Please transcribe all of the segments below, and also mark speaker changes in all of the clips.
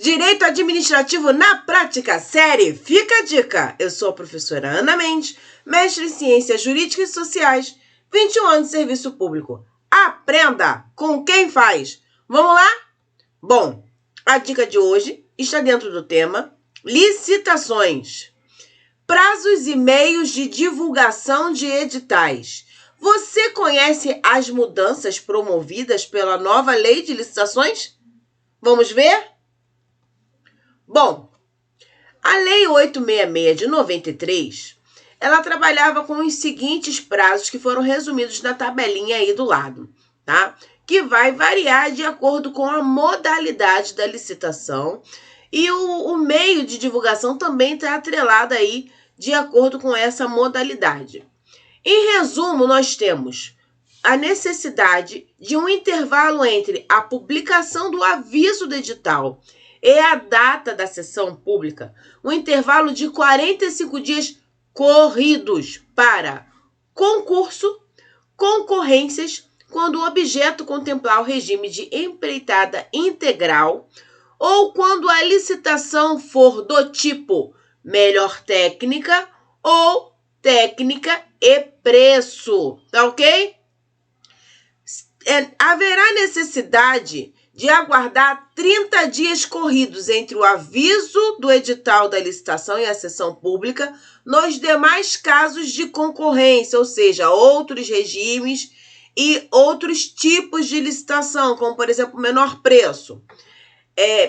Speaker 1: Direito Administrativo na Prática, série Fica a Dica. Eu sou a professora Ana Mendes, mestre em Ciências Jurídicas e Sociais, 21 anos de serviço público. Aprenda com quem faz. Vamos lá? Bom, a dica de hoje está dentro do tema licitações. Prazos e meios de divulgação de editais. Você conhece as mudanças promovidas pela nova Lei de Licitações? Vamos ver? Bom, a Lei 866 de 93, ela trabalhava com os seguintes prazos que foram resumidos na tabelinha aí do lado, tá? Que vai variar de acordo com a modalidade da licitação e o meio de divulgação também está atrelado aí de acordo com essa modalidade. Em resumo, nós temos a necessidade de um intervalo entre a publicação do aviso do edital e a data da sessão pública, um intervalo de 45 dias corridos para concurso, concorrências, quando o objeto contemplar o regime de empreitada integral ou quando a licitação for do tipo melhor técnica ou técnica e preço, tá ok? Haverá necessidade de aguardar 30 dias corridos entre o aviso do edital da licitação e a sessão pública nos demais casos de concorrência, ou seja, outros regimes e outros tipos de licitação, como, por exemplo, menor preço.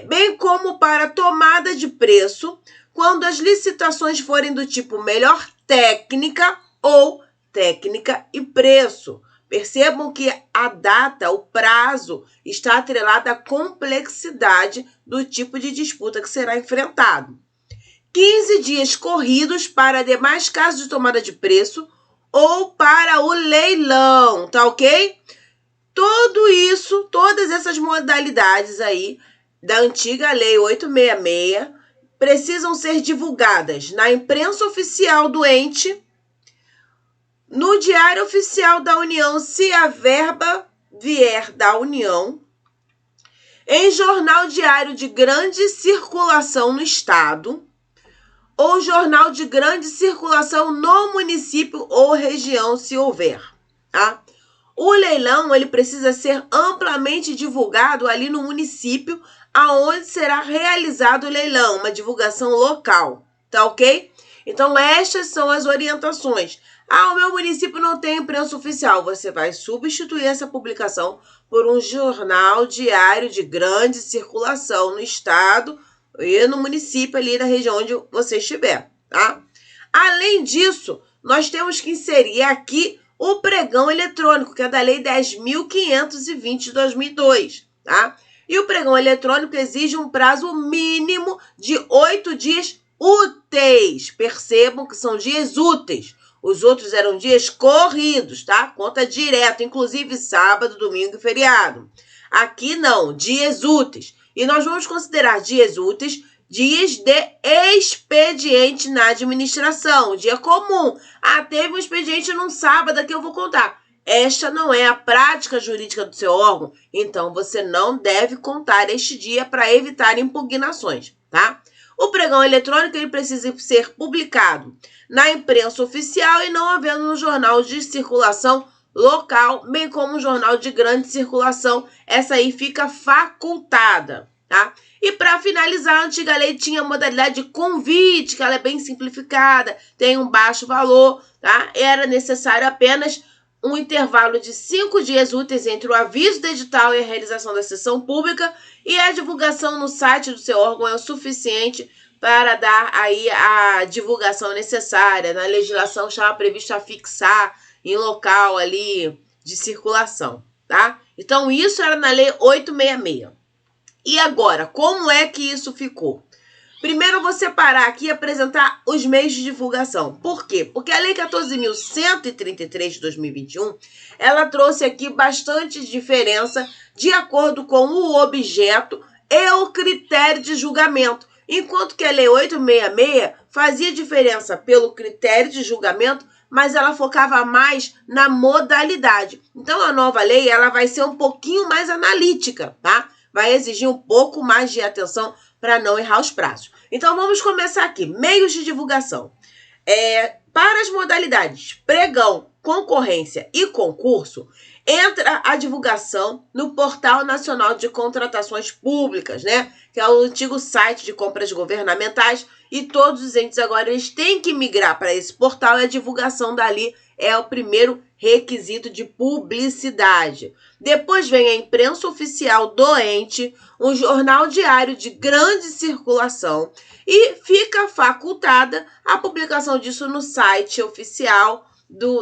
Speaker 1: Bem como para tomada de preço, quando as licitações forem do tipo melhor técnica ou técnica e preço. Percebam que a data, o prazo, está atrelado à complexidade do tipo de disputa que será enfrentado. 15 dias corridos para demais casos de tomada de preço ou para o leilão, tá ok? Tudo isso, todas essas modalidades aí da antiga Lei 866 precisam ser divulgadas na imprensa oficial do ente, no Diário Oficial da União, se a verba vier da União, em jornal diário de grande circulação no Estado, ou jornal de grande circulação no município ou região, se houver, tá? O leilão, ele precisa ser amplamente divulgado ali no município aonde será realizado o leilão, uma divulgação local, tá ok? Então, estas são as orientações. O meu município não tem imprensa oficial. Você vai substituir essa publicação por um jornal diário de grande circulação no estado e no município ali na região onde você estiver, tá? Além disso, nós temos que inserir aqui o pregão eletrônico, que é da Lei 10.520 de 2002, tá? E o pregão eletrônico exige um prazo mínimo de 8 dias úteis. Percebam que são dias úteis. Os outros eram dias corridos, tá? Conta direto, inclusive sábado, domingo e feriado. Aqui não, dias úteis. E nós vamos considerar dias úteis dias de expediente na administração, dia comum. Teve um expediente num sábado, aqui eu vou contar. Esta não é a prática jurídica do seu órgão, então você não deve contar este dia para evitar impugnações, tá? O pregão eletrônico ele precisa ser publicado na imprensa oficial e não havendo no jornal de circulação local, bem como um jornal de grande circulação. Essa aí fica facultada, tá? E para finalizar, a antiga lei tinha a modalidade de convite, que ela é bem simplificada, tem um baixo valor, tá? Era necessário apenas um intervalo de 5 dias úteis entre o aviso do edital e a realização da sessão pública, e a divulgação no site do seu órgão é o suficiente para dar aí a divulgação necessária. Na legislação estava previsto a fixar em local ali de circulação, tá? Então, isso era na Lei 866. E agora, como é que isso ficou? Primeiro, eu vou separar aqui e apresentar os meios de divulgação. Por quê? Porque a Lei 14.133 de 2021, ela trouxe aqui bastante diferença de acordo com o objeto e o critério de julgamento. Enquanto que a Lei 866 fazia diferença pelo critério de julgamento, mas ela focava mais na modalidade. Então, a nova lei ela vai ser um pouquinho mais analítica, tá? vai exigir um pouco mais de atenção para não errar os prazos. Então, vamos começar aqui. Meios de divulgação. Para as modalidades pregão, concorrência e concurso, entra a divulgação no Portal Nacional de Contratações Públicas, né? Que é o antigo site de compras governamentais, e todos os entes agora eles têm que migrar para esse portal, e a divulgação dali é o primeiro requisito de publicidade. Depois vem a imprensa oficial do ente, um jornal diário de grande circulação, e fica facultada a publicação disso no site oficial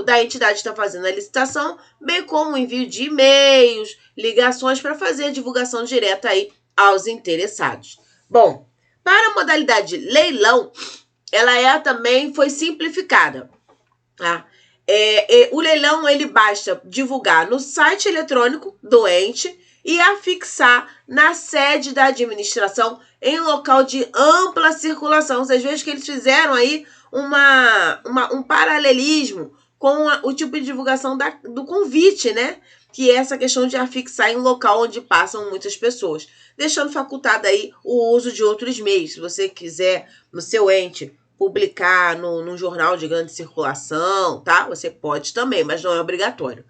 Speaker 1: da entidade que está fazendo a licitação, bem como o envio de e-mails, ligações para fazer a divulgação direta aí aos interessados. Bom, para a modalidade leilão, ela também foi simplificada, tá? O leilão, ele basta divulgar no site eletrônico do ente e afixar na sede da administração em local de ampla circulação. Vocês veem que eles fizeram aí um paralelismo com o tipo de divulgação do convite, né? Que é essa questão de afixar em local onde passam muitas pessoas, deixando facultado aí o uso de outros meios. Se você quiser, no seu ente, publicar num jornal de grande circulação, tá? Você pode também, mas não é obrigatório.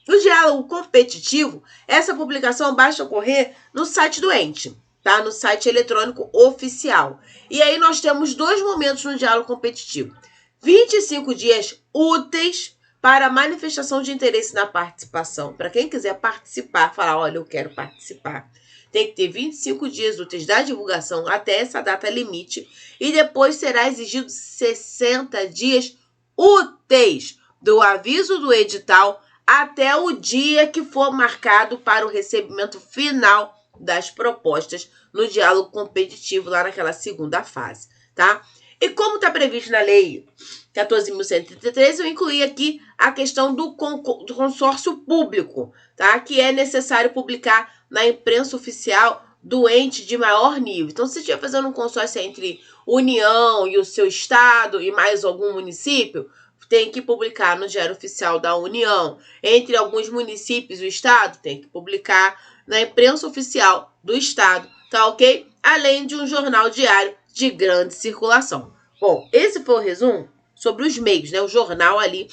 Speaker 1: No diálogo competitivo, essa publicação basta ocorrer no site do ente, tá? No site eletrônico oficial. E aí nós temos 2 momentos no diálogo competitivo. 25 dias úteis para manifestação de interesse na participação. Para quem quiser participar, falar, olha, eu quero participar. Tem que ter 25 dias úteis da divulgação até essa data limite, e depois será exigido 60 dias úteis do aviso do edital até o dia que for marcado para o recebimento final das propostas no diálogo competitivo, lá naquela segunda fase, tá? E como está previsto na Lei 14.133, eu incluí aqui a questão do consórcio público, tá? Que é necessário publicar na imprensa oficial do ente de maior nível. Então, se você estiver fazendo um consórcio entre União e o seu estado e mais algum município, tem que publicar no Diário Oficial da União. Entre alguns municípios e o estado, tem que publicar na imprensa oficial do estado, tá ok? Além de um jornal diário de grande circulação. Bom, esse foi o resumo sobre os meios, né? O jornal ali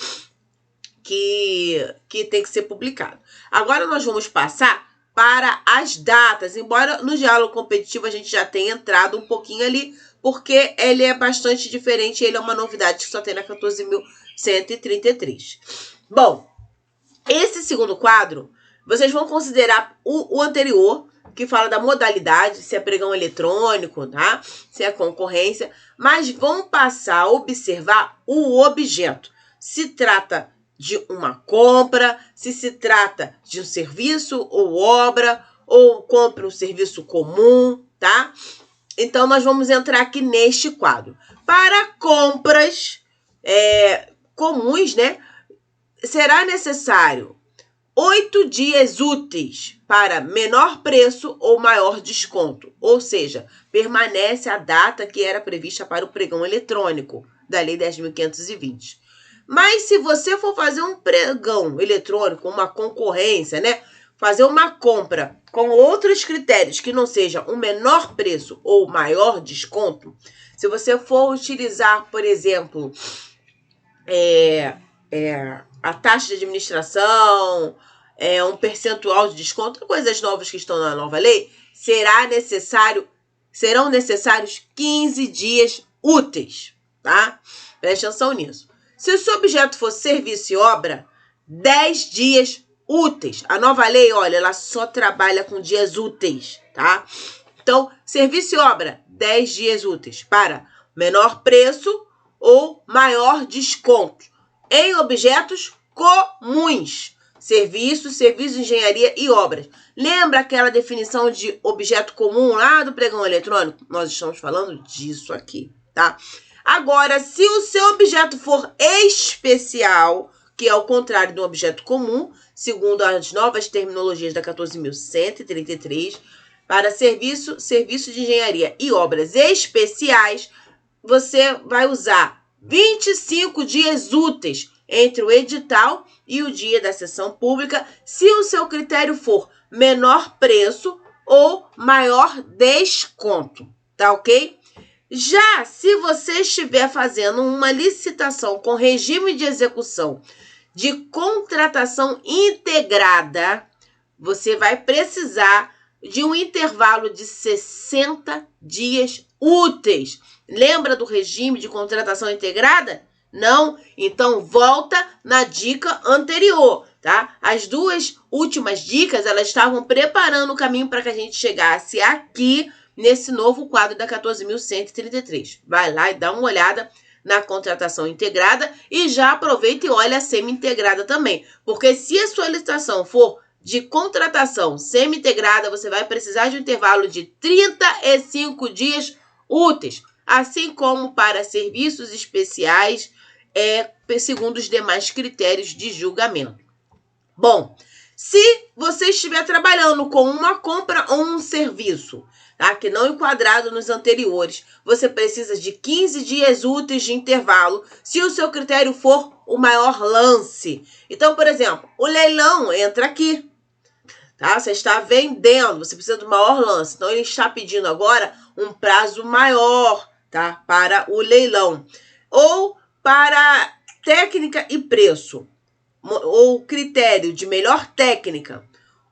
Speaker 1: que tem que ser publicado. Agora nós vamos passar para as datas, embora no diálogo competitivo a gente já tenha entrado um pouquinho ali, porque ele é bastante diferente, ele é uma novidade que só tem na 14.133. Bom, esse segundo quadro, vocês vão considerar o anterior, que fala da modalidade, se é pregão eletrônico, tá? Se é concorrência, mas vão passar a observar o objeto. Se trata de uma compra, se trata de um serviço ou obra, ou compra um serviço comum, tá? Então, nós vamos entrar aqui neste quadro. Para compras comuns, né? Será necessário 8 dias úteis para menor preço ou maior desconto. Ou seja, permanece a data que era prevista para o pregão eletrônico da Lei 10.520. Mas se você for fazer um pregão eletrônico, uma concorrência, né? Fazer uma compra com outros critérios que não sejam um menor preço ou maior desconto, se você for utilizar, por exemplo, a taxa de administração, um percentual de desconto, coisas novas que estão na nova lei, serão necessários 15 dias úteis, tá? Preste atenção nisso. Se o seu objeto for serviço e obra, 10 dias úteis. A nova lei, olha, ela só trabalha com dias úteis, tá? Então, serviço e obra, 10 dias úteis para menor preço ou maior desconto em objetos comuns. Serviço, engenharia e obras. Lembra aquela definição de objeto comum lá do pregão eletrônico? Nós estamos falando disso aqui, tá? Agora, se o seu objeto for especial, que é o contrário do objeto comum, segundo as novas terminologias da 14.133, para serviço de engenharia e obras especiais, você vai usar 25 dias úteis entre o edital e o dia da sessão pública, se o seu critério for menor preço ou maior desconto, tá ok? Já se você estiver fazendo uma licitação com regime de execução de contratação integrada, você vai precisar de um intervalo de 60 dias úteis. Lembra do regime de contratação integrada? Não? Então volta na dica anterior, tá? As duas últimas dicas, elas estavam preparando o caminho para que a gente chegasse aqui nesse novo quadro da 14.133. Vai lá e dá uma olhada na contratação integrada e já aproveita e olha a semi-integrada também. Porque se a sua licitação for de contratação semi-integrada, você vai precisar de um intervalo de 35 dias úteis, assim como para serviços especiais, segundo os demais critérios de julgamento. Bom, se você estiver trabalhando com uma compra ou um serviço, tá, que não enquadrado nos anteriores, você precisa de 15 dias úteis de intervalo, se o seu critério for o maior lance. Então, por exemplo, o leilão entra aqui, tá? Você está vendendo, você precisa do maior lance. Então, ele está pedindo agora um prazo maior, tá, para o leilão. Ou para técnica e preço, ou critério de melhor técnica,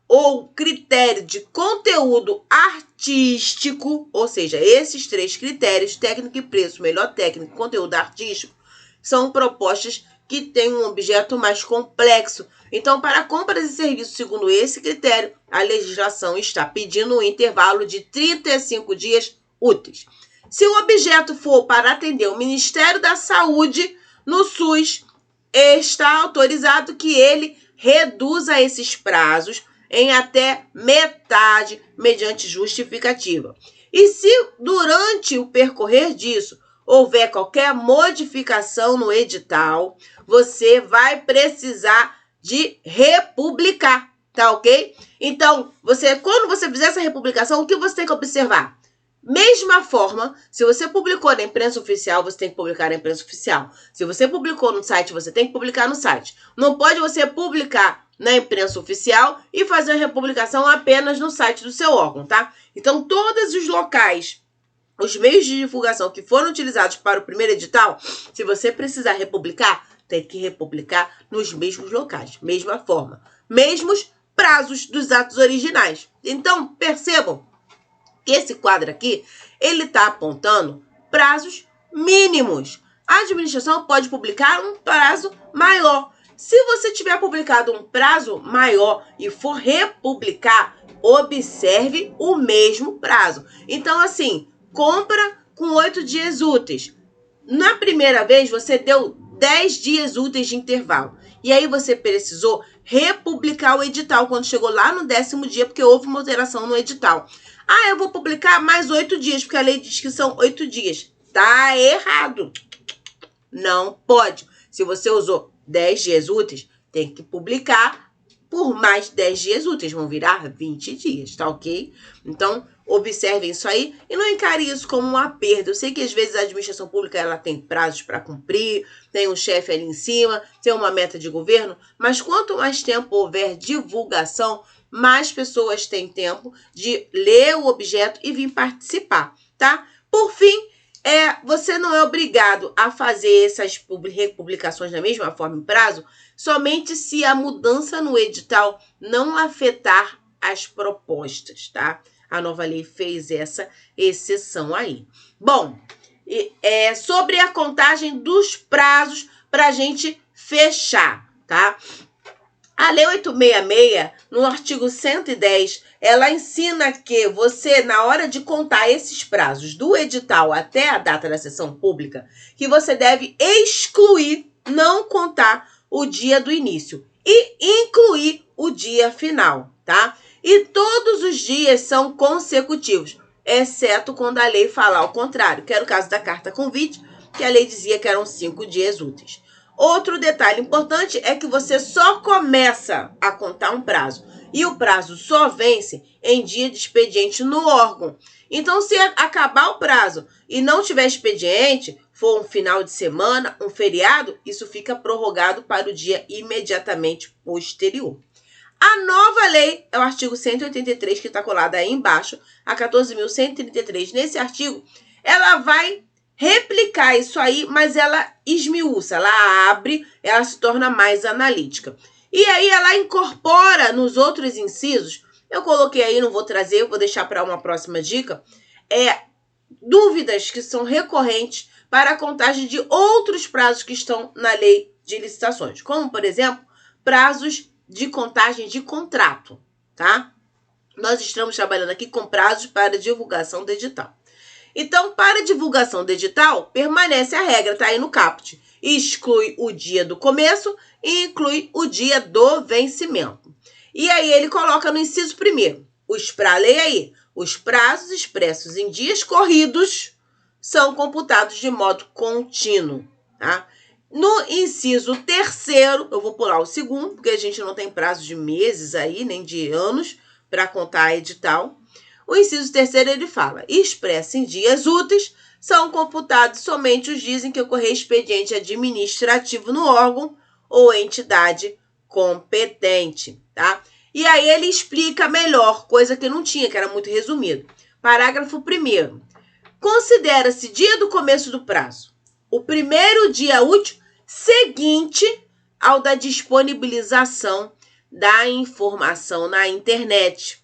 Speaker 1: ou critério de conteúdo artístico, ou seja, esses três critérios, técnica e preço, melhor técnica, conteúdo artístico, são propostas que têm um objeto mais complexo. Então, para compras e serviços segundo esse critério, a legislação está pedindo um intervalo de 35 dias úteis. Se o objeto for para atender o Ministério da Saúde, no SUS, está autorizado que ele reduza esses prazos em até metade, mediante justificativa. E se durante o percorrer disso houver qualquer modificação no edital, você vai precisar de republicar, tá ok? Então, quando você fizer essa republicação, o que você tem que observar? Mesma forma, se você publicou na imprensa oficial, você tem que publicar na imprensa oficial. Se você publicou no site, você tem que publicar no site. Não pode você publicar na imprensa oficial e fazer a republicação apenas no site do seu órgão, tá? Então, todos os locais, os meios de divulgação que foram utilizados para o primeiro edital, se você precisar republicar, tem que republicar nos mesmos locais, mesma forma, mesmos prazos dos atos originais. Então, percebam que esse quadro aqui, ele está apontando prazos mínimos. A administração pode publicar um prazo maior. Se você tiver publicado um prazo maior e for republicar, observe o mesmo prazo. Então, assim, compra com 8 dias úteis. Na primeira vez, você deu 10 dias úteis de intervalo. E aí você precisou republicar o edital quando chegou lá no 10º dia, porque houve uma alteração no edital. Ah, eu vou publicar mais 8 dias, porque a lei diz que são 8 dias. Tá errado. Não pode. Se você usou 10 dias úteis, tem que publicar por mais 10 dias úteis. Vão virar 20 dias, tá ok? Então, observem isso aí e não encare isso como uma perda. Eu sei que às vezes a administração pública ela tem prazos para cumprir, tem um chefe ali em cima, tem uma meta de governo, mas quanto mais tempo houver divulgação, mais pessoas têm tempo de ler o objeto e vir participar, tá? Por fim, você não é obrigado a fazer essas republicações da mesma forma em prazo, somente se a mudança no edital não afetar as propostas, tá? A nova lei fez essa exceção aí. Bom, sobre a contagem dos prazos para a gente fechar, tá? A Lei 866, no artigo 110, ela ensina que você, na hora de contar esses prazos do edital até a data da sessão pública, que você deve excluir, não contar o dia do início e incluir o dia final, tá? E todos os dias são consecutivos, exceto quando a lei fala ao contrário, que era o caso da carta convite, que a lei dizia que eram 5 dias úteis. Outro detalhe importante é que você só começa a contar um prazo e o prazo só vence em dia de expediente no órgão. Então, se acabar o prazo e não tiver expediente, for um final de semana, um feriado, isso fica prorrogado para o dia imediatamente posterior. A nova lei é o artigo 183, que está colado aí embaixo, a 14.133. Nesse artigo, ela vai replicar isso aí, mas ela esmiuça, ela abre, ela se torna mais analítica. E aí ela incorpora nos outros incisos, eu coloquei aí, não vou trazer, vou deixar para uma próxima dica, dúvidas que são recorrentes para a contagem de outros prazos que estão na lei de licitações, como, por exemplo, prazos de contagem de contrato, tá? Nós estamos trabalhando aqui com prazos para divulgação do edital. Então, para divulgação do edital, permanece a regra, tá aí no caput. Exclui o dia do começo e inclui o dia do vencimento. E aí ele coloca no inciso primeiro, leia aí, os prazos expressos em dias corridos são computados de modo contínuo, tá? No inciso terceiro, eu vou pular o segundo, porque a gente não tem prazo de meses aí, nem de anos, para contar edital. O inciso terceiro, ele fala, expresso em dias úteis, são computados somente os dias em que ocorrer expediente administrativo no órgão ou entidade competente, tá? E aí ele explica melhor, coisa que não tinha, que era muito resumido. Parágrafo 1º. Considera-se dia do começo do prazo o primeiro dia útil seguinte ao da disponibilização da informação na internet.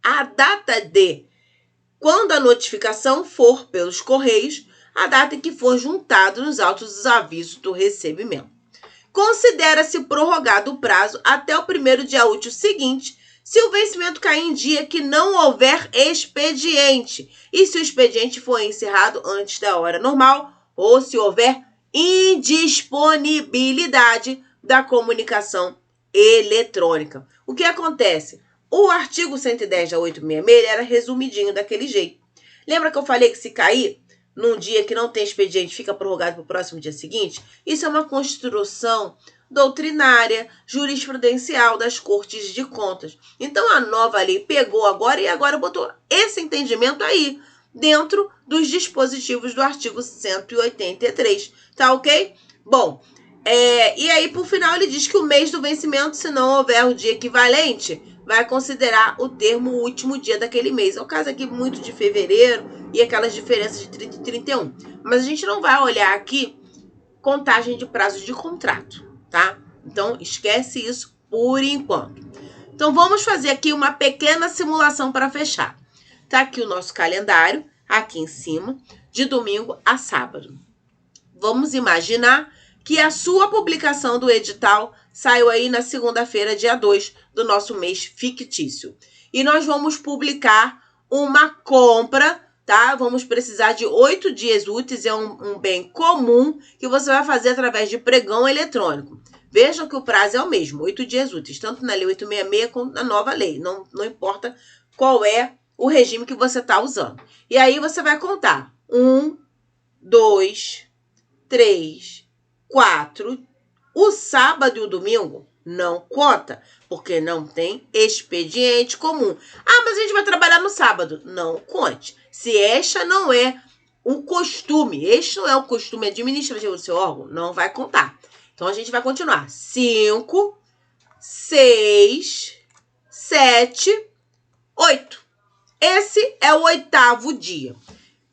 Speaker 1: A data de quando a notificação for pelos correios, a data em que for juntado nos autos dos avisos do recebimento. Considera-se prorrogado o prazo até o primeiro dia útil seguinte, se o vencimento cair em dia que não houver expediente e se o expediente for encerrado antes da hora normal ou se houver indisponibilidade da comunicação eletrônica. O que acontece? O artigo 110 da 866 era resumidinho daquele jeito. Lembra que eu falei que se cair num dia que não tem expediente, fica prorrogado para o próximo dia seguinte? Isso é uma construção doutrinária, jurisprudencial das Cortes de Contas. Então, a nova lei pegou agora e agora botou esse entendimento aí, dentro dos dispositivos do artigo 183. Tá ok? Bom, e aí, por final, ele diz que o mês do vencimento, se não houver o dia equivalente, vai considerar o termo o último dia daquele mês. É o caso aqui muito de fevereiro e aquelas diferenças de 30 e 31. Mas a gente não vai olhar aqui contagem de prazos de contrato, tá? Então, esquece isso por enquanto. Então, vamos fazer aqui uma pequena simulação para fechar. Tá aqui o nosso calendário, aqui em cima, de domingo a sábado. Vamos imaginar que a sua publicação do edital saiu aí na segunda-feira, dia 2 do nosso mês fictício. E nós vamos publicar uma compra, tá? Vamos precisar de 8 dias úteis, é um bem comum que você vai fazer através de pregão eletrônico. Vejam que o prazo é o mesmo, 8 dias úteis, tanto na lei 866 quanto na nova lei. Não importa qual é o regime que você está usando. E aí você vai contar 1, 2, 3, 4. O sábado e o domingo não conta, porque não tem expediente comum. Ah, mas a gente vai trabalhar no sábado. Não conte. Se esta não é o costume, este não é o costume administrativo do seu órgão, não vai contar. Então, a gente vai continuar. 5, 6, 7, 8. Esse é o 8º dia.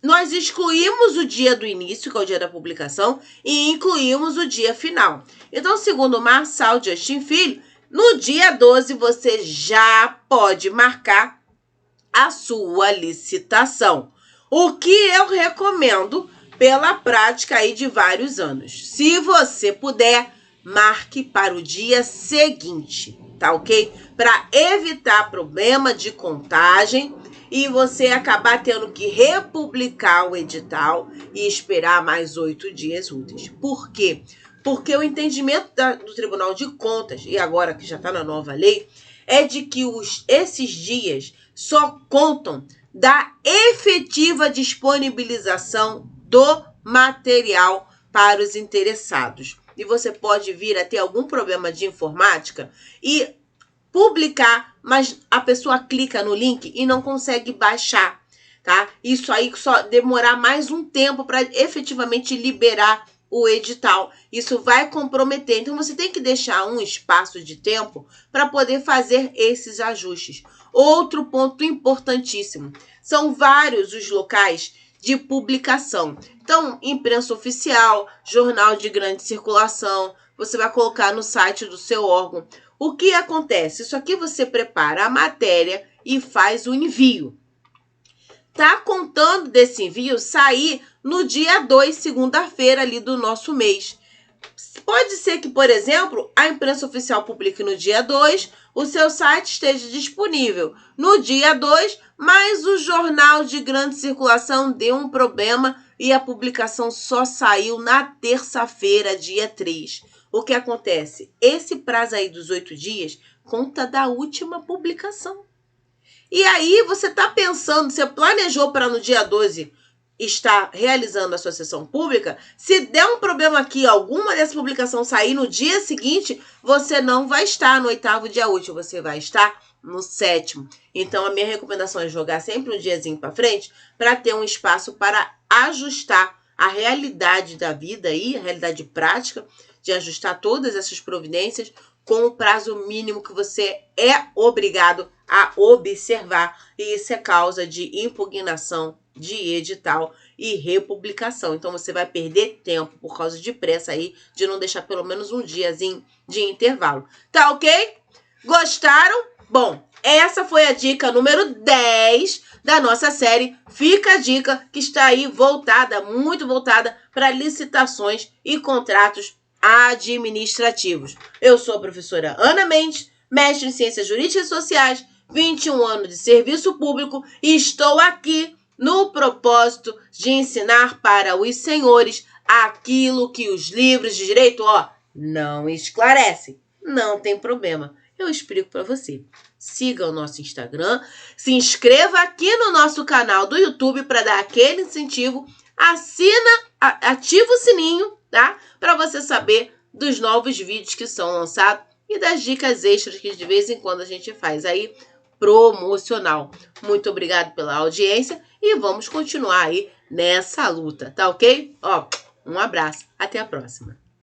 Speaker 1: Nós excluímos o dia do início, que é o dia da publicação, e incluímos o dia final. Então, segundo o Marçal Justin Filho, no dia 12 você já pode marcar a sua licitação. O que eu recomendo pela prática aí de vários anos. Se você puder, marque para o dia seguinte, tá ok? Para evitar problema de contagem e você acabar tendo que republicar o edital e esperar mais 8 dias úteis. Por quê? Porque o entendimento do Tribunal de Contas, e agora que já está na nova lei, é de que esses dias só contam da efetiva disponibilização do material para os interessados. E você pode vir a ter algum problema de informática e publicar, mas a pessoa clica no link e não consegue baixar, tá? Isso aí só demorar mais um tempo para efetivamente liberar o edital. Isso vai comprometer. Então, você tem que deixar um espaço de tempo para poder fazer esses ajustes. Outro ponto importantíssimo. São vários os locais de publicação. Então, imprensa oficial, jornal de grande circulação, você vai colocar no site do seu órgão. O que acontece? Isso aqui você prepara a matéria e faz o envio. Tá contando desse envio sair no dia 2, segunda-feira ali do nosso mês. Pode ser que, por exemplo, a imprensa oficial publique no dia 2, o seu site esteja disponível no dia 2, mas o jornal de grande circulação deu um problema e a publicação só saiu na terça-feira, dia 3. O que acontece? Esse prazo aí dos 8 dias conta da última publicação. E aí você está pensando, você planejou para no dia 12 estar realizando a sua sessão pública, se der um problema aqui, alguma dessa publicação sair no dia seguinte, você não vai estar no 8º dia útil, você vai estar no 7º. Então, a minha recomendação é jogar sempre um diazinho para frente para ter um espaço para ajustar a realidade da vida aí, a realidade prática, de ajustar todas essas providências com o prazo mínimo que você é obrigado a observar. E isso é causa de impugnação de edital e republicação. Então, você vai perder tempo por causa de pressa aí, de não deixar pelo menos um diazinho de intervalo. Tá ok? Gostaram? Bom, essa foi a dica número 10 da nossa série. Fica a dica que está aí voltada, muito voltada para licitações e contratos administrativos. Eu sou a professora Ana Mendes, mestre em Ciências Jurídicas e Sociais, 21 anos de serviço público e estou aqui no propósito de ensinar para os senhores aquilo que os livros de direito, não esclarecem. Não tem problema, eu explico para você. Siga o nosso Instagram, se inscreva aqui no nosso canal do YouTube para dar aquele incentivo, ativa o sininho, tá? Para você saber dos novos vídeos que são lançados e das dicas extras que de vez em quando a gente faz aí promocional. Muito obrigado pela audiência e vamos continuar aí nessa luta, tá ok? Um abraço, até a próxima.